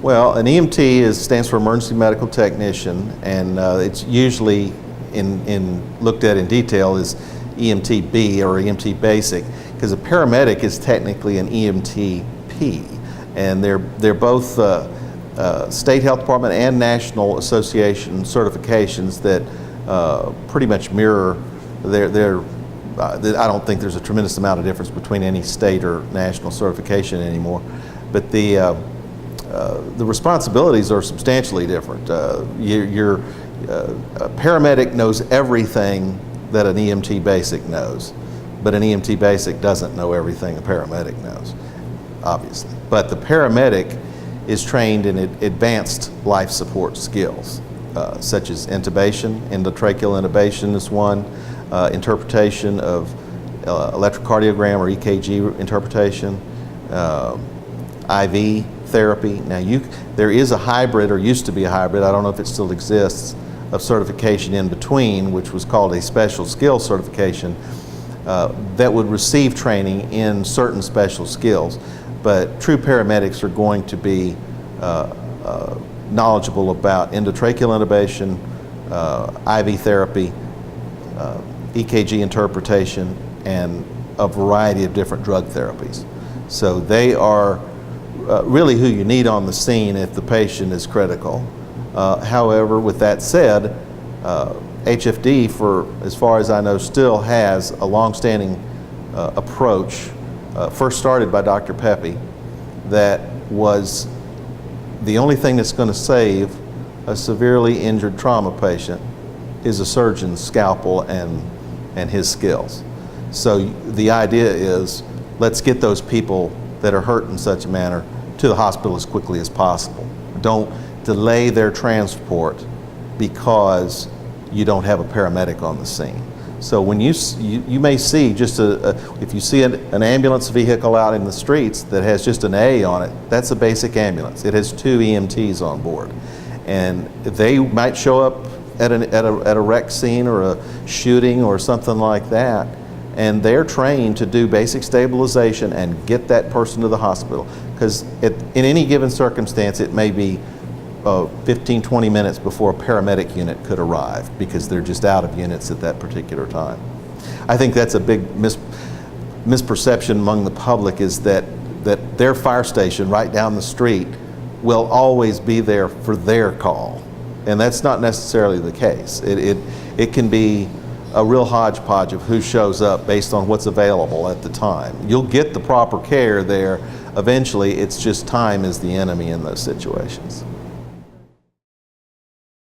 Well, an EMT stands for Emergency Medical Technician, and it's usually looked at in detail as EMT-B or EMT Basic, because a paramedic is technically an EMT-P, and they're both State Health Department and National Association certifications that pretty much mirror I don't think there's a tremendous amount of difference between any state or national certification anymore, but the responsibilities are substantially different. A paramedic knows everything that an EMT Basic knows, but an EMT Basic doesn't know everything a paramedic knows, obviously. But the paramedic is trained in advanced life support skills, such as intubation, endotracheal intubation is one, interpretation of electrocardiogram or EKG interpretation, IV therapy. Now there is a hybrid, or used to be a hybrid, I don't know if it still exists, of certification in between, which was called a special skill certification, that would receive training in certain special skills. But true paramedics are going to be knowledgeable about endotracheal intubation, IV therapy, EKG interpretation, and a variety of different drug therapies. So they are really who you need on the scene if the patient is critical. However, with that said, HFD, for as far as I know, still has a long-standing approach, first started by Dr. Pepe, that was the only thing that's going to save a severely injured trauma patient is a surgeon's scalpel and his skills. So the idea is, let's get those people that are hurt in such a manner to the hospital as quickly as possible. Don't delay their transport because you don't have a paramedic on the scene. So when you may see just if you see an ambulance vehicle out in the streets that has just an A on it, that's a basic ambulance. It has 2 EMTs on board, and they might show up at a wreck scene or a shooting or something like that, and they're trained to do basic stabilization and get that person to the hospital, because in any given circumstance it may be 15-20 minutes before a paramedic unit could arrive, because they're just out of units at that particular time. I think that's a big misperception among the public, is that their fire station right down the street will always be there for their call, and that's not necessarily the case. It can be a real hodgepodge of who shows up based on what's available at the time. You'll get the proper care there eventually. It's just time is the enemy in those situations.